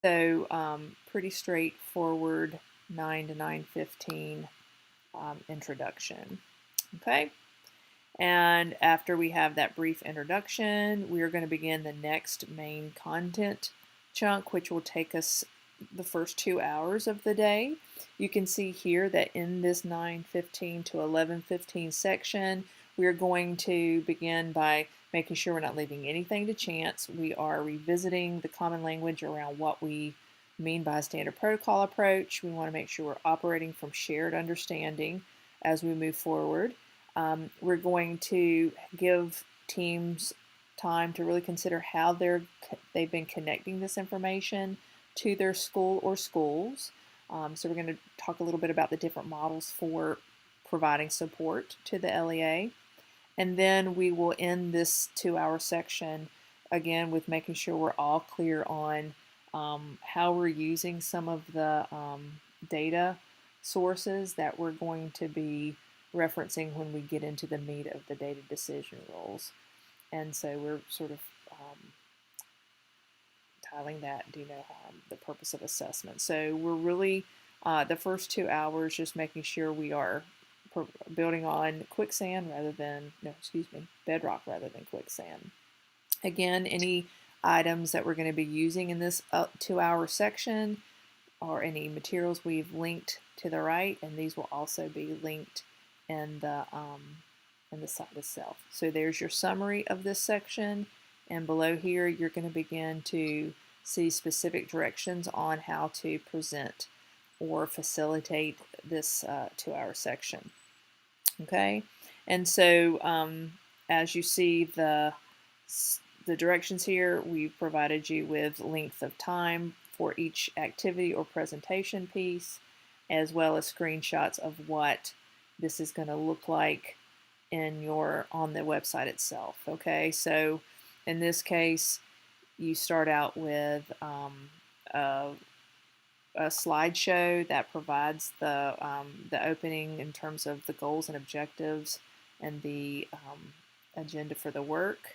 So pretty straightforward 9 to 9:15 introduction. Okay. And after we have that brief introduction, we are going to begin the next main content chunk, which will take us the first 2 hours of the day. You can see here that in this 9:15 to 11:15 section, we are going to begin by making sure we're not leaving anything to chance. We are revisiting the common language around what we mean by a standard protocol approach. We want to make sure we're operating from shared understanding as we move forward. We're going to give teams time to really consider how they've been connecting this information to their school or schools. So we're going to talk a little bit about the different models for providing support to the LEA. And then we will end this 2-hour section again with making sure we're all clear on how we're using some of the data sources that we're going to be referencing when we get into the meat of the data decision rules. And so we're sort of tiling that do no harm, the purpose of assessment. So we're really, the first 2 hours, just making sure we are building on quicksand rather than, bedrock rather than quicksand. Again, any items that we're going to be using in this 2-hour section or any materials we've linked to the right, and these will also be linked in the site itself. So there's your summary of this section, and below here you're going to begin to see specific directions on how to present or facilitate this 2-hour section. Okay, and so as you see the directions here, we've provided you with length of time for each activity or presentation piece, as well as screenshots of what this is going to look like on the website itself. Okay, so in this case, you start out with a slideshow that provides the opening in terms of the goals and objectives and the agenda for the work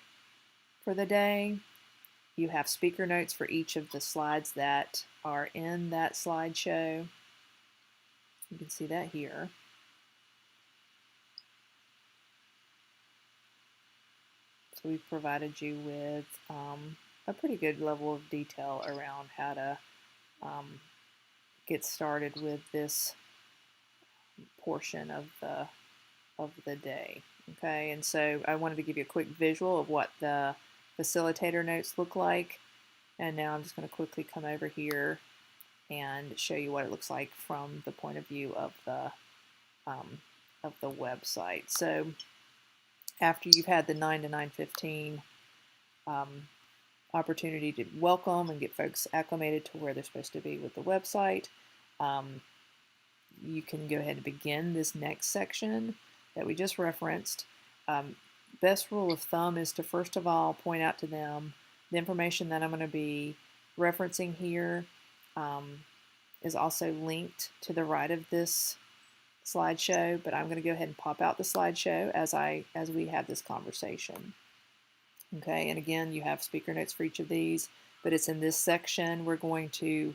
for the day. You have speaker notes for each of the slides that are in that slideshow. You can see that here. So we've provided you with a pretty good level of detail around how to get started with this portion of the day. Okay, and so I wanted to give you a quick visual of what the facilitator notes look like, and now I'm just going to quickly come over here and show you what it looks like from the point of view of the website. So after you've had the 9 to 9:15 opportunity to welcome and get folks acclimated to where they're supposed to be with the website, you can go ahead and begin this next section that we just referenced. Best rule of thumb is to first of all point out to them the information that I'm going to be referencing here is also linked to the right of this slideshow, but I'm going to go ahead and pop out the slideshow as we have this conversation. Okay, and again, you have speaker notes for each of these, but it's in this section we're going to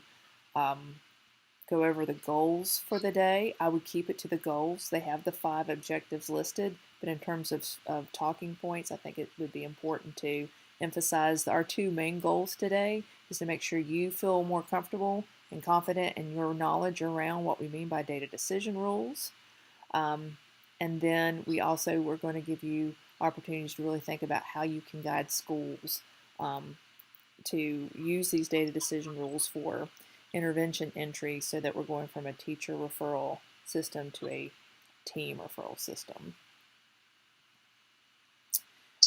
go over the goals for the day. I would keep it to the goals. They have the 5 objectives listed, but in terms of talking points, I think it would be important to emphasize our 2 main goals today is to make sure you feel more comfortable and confident in your knowledge around what we mean by data decision rules. And then we're going to give you opportunities to really think about how you can guide schools to use these data decision rules for intervention entry so that we're going from a teacher referral system to a team referral system.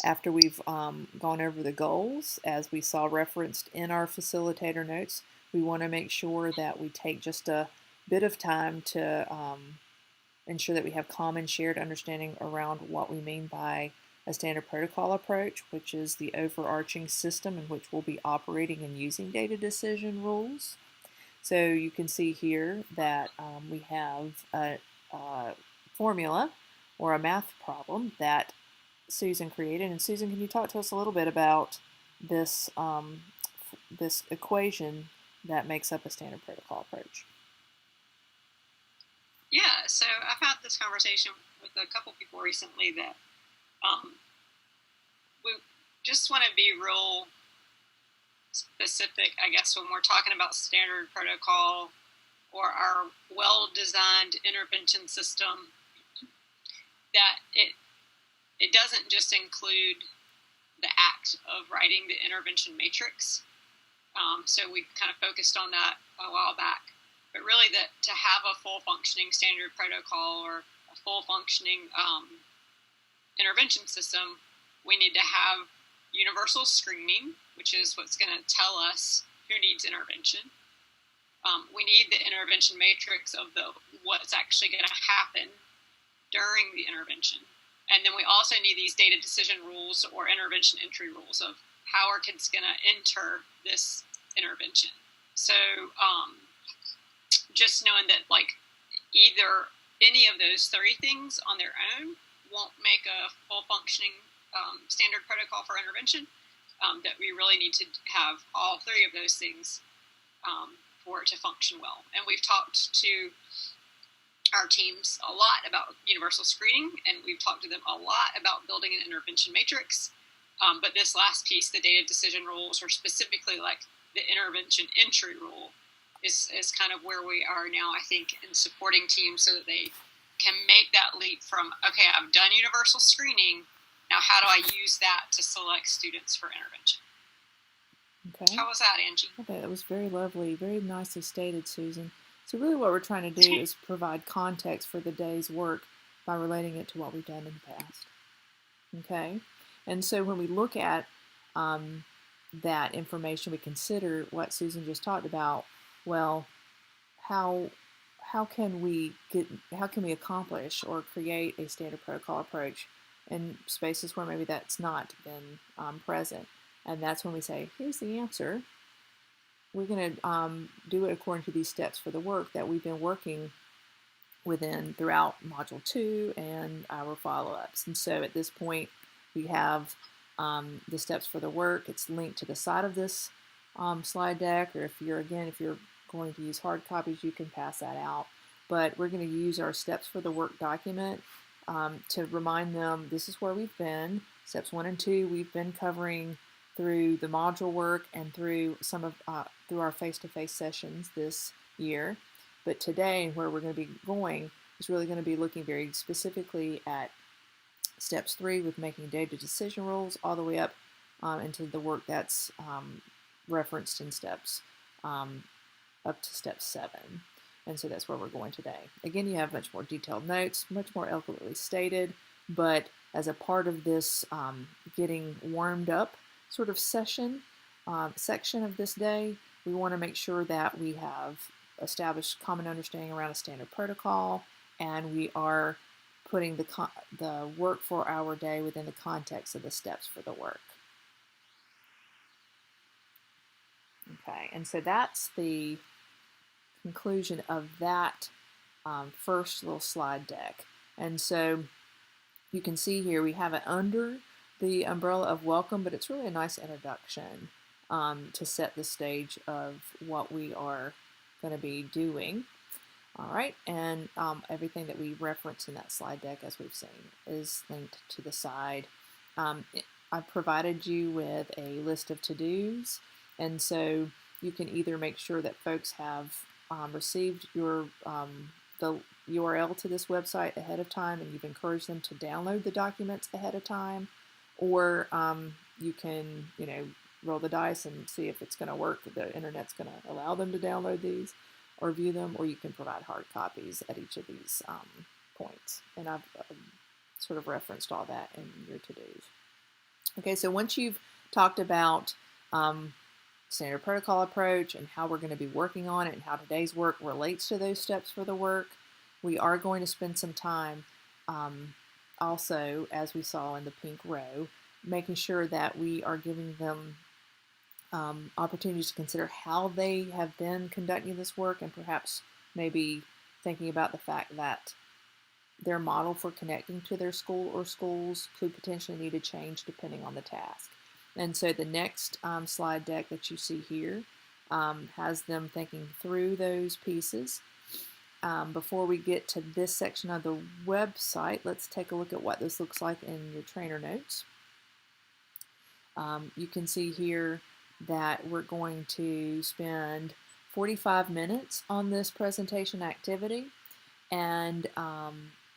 After we've gone over the goals, as we saw referenced in our facilitator notes, we want to make sure that we take just a bit of time to ensure that we have common shared understanding around what we mean by a standard protocol approach, which is the overarching system in which we'll be operating and using data decision rules. So you can see here that we have a formula or a math problem that Susan created. And Susan, can you talk to us a little bit about this this equation that makes up a standard protocol approach. Yeah, so I've had this conversation with a couple people recently that we just want to be real specific, I guess, when we're talking about standard protocol or our well-designed intervention system, that it doesn't just include the act of writing the intervention matrix. So we kind of focused on that a while back. But really, that to have a full functioning standard protocol or a full functioning intervention system, we need to have universal screening, which is what's going to tell us who needs intervention. We need the intervention matrix of what's actually going to happen during the intervention. And then we also need these data decision rules or intervention entry rules of how are kids going to enter this intervention. So just knowing that either any of those three things on their own won't make a full functioning standard protocol for intervention, that we really need to have all three of those things for it to function well. And we've talked to our teams a lot about universal screening, and we've talked to them a lot about building an intervention matrix. But this last piece, the data decision rules, or specifically like the intervention entry rule, is kind of where we are now, I think, in supporting teams so that they can make that leap from, okay, I've done universal screening, now how do I use that to select students for intervention? Okay. How was that, Angie? Okay, that was very lovely, very nicely stated, Susan. So really what we're trying to do is provide context for the day's work by relating it to what we've done in the past. Okay, and so when we look at that information, we consider what Susan just talked about. Well, how can we accomplish or create a standard protocol approach in spaces where maybe that's not been present? And that's when we say, here's the answer. We're going to do it according to these steps for the work that we've been working within throughout Module 2 and our follow-ups. And so at this point, we have the steps for the work. It's linked to the side of this slide deck, or if you're going to use hard copies, you can pass that out. But we're going to use our steps for the work document to remind them this is where we've been. Steps 1 and 2 we've been covering through the module work and through some of through our face-to-face sessions this year. But today, where we're going to be going is really going to be looking very specifically at steps 3 with making data decision rules, all the way up into the work that's referenced in steps up to step 7. And so that's where we're going today. Again, you have much more detailed notes, much more eloquently stated, but as a part of this getting warmed up sort of section of this day, we want to make sure that we have established common understanding around a standard protocol, and we are putting the work for our day within the context of the steps for the work. Okay, and so that's the conclusion of that first little slide deck. And so you can see here we have it under the umbrella of welcome, but it's really a nice introduction to set the stage of what we are going to be doing. All right, and everything that we reference in that slide deck, as we've seen, is linked to the side. I've provided you with a list of to-dos, and so you can either make sure that folks have received your the URL to this website ahead of time, and you've encouraged them to download the documents ahead of time, or you can, roll the dice and see if it's going to work. The internet's going to allow them to download these or view them, or you can provide hard copies at each of these points. And I've sort of referenced all that in your to-dos. Okay, so once you've talked about standard protocol approach and how we're going to be working on it and how today's work relates to those steps for the work, we are going to spend some time also, as we saw in the pink row, making sure that we are giving them opportunities to consider how they have been conducting this work, and perhaps maybe thinking about the fact that their model for connecting to their school or schools could potentially need to change depending on the task. And so the next slide deck that you see here has them thinking through those pieces. Before we get to this section of the website, let's take a look at what this looks like in your trainer notes. You can see here that we're going to spend 45 minutes on this presentation activity, and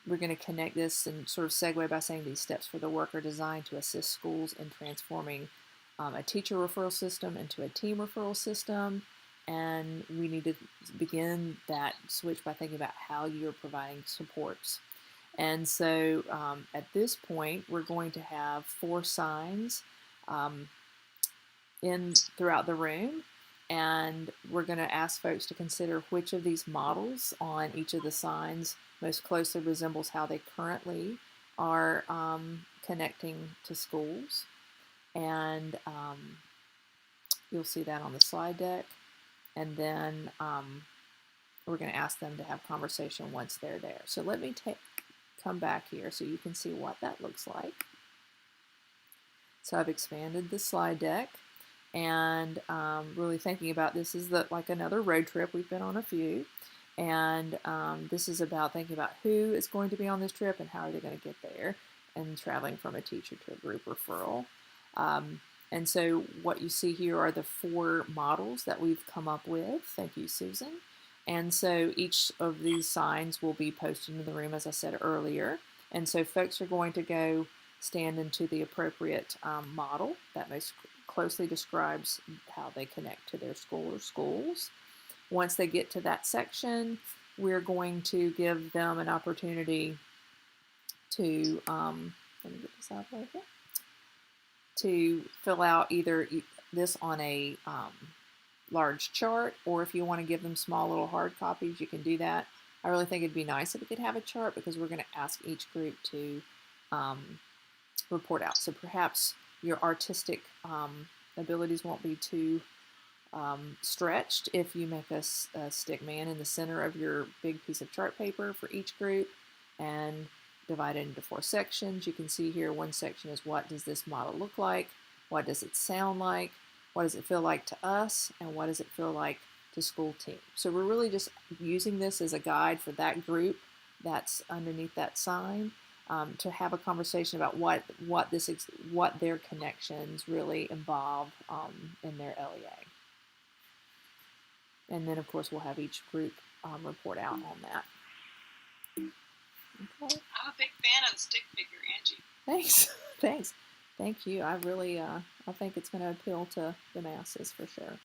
we're going to connect this and sort of segue by saying these steps for the work are designed to assist schools in transforming a teacher referral system into a team referral system, and we need to begin that switch by thinking about how you're providing supports. And so at this point, we're going to have 4 signs throughout the room, and we're going to ask folks to consider which of these models on each of the signs most closely resembles how they currently are connecting to schools. And you'll see that on the slide deck. And then we're going to ask them to have conversation once they're there. So let me come back here so you can see what that looks like. So I've expanded the slide deck, and really thinking about this is like another road trip. We've been on a few, and this is about thinking about who is going to be on this trip and how are they going to get there, and traveling from a teacher to a group referral. And so what you see here are the 4 models that we've come up with. Thank you, Susan. And so each of these signs will be posted in the room, as I said earlier. And so folks are going to go stand into the appropriate model that most closely describes how they connect to their school or schools. Once they get to that section, we're going to give them an opportunity to, let me get this out right here, to fill out either this on a large chart, or if you want to give them small little hard copies, you can do that. I really think it'd be nice if we could have a chart, because we're going to ask each group to report out. So perhaps your artistic abilities won't be too stretched if you make a stick man in the center of your big piece of chart paper for each group and divide it into 4 sections. You can see here one section is what does this model look like, what does it sound like, what does it feel like to us, and what does it feel like to school team. So we're really just using this as a guide for that group that's underneath that sign, to have a conversation about what their connections really involve in their LEA. And then, of course, we'll have each group report out on that. Okay. I'm a big fan of the stick figure, Angie. Thanks. Thanks. Thank you. I really, I think it's going to appeal to the masses for sure.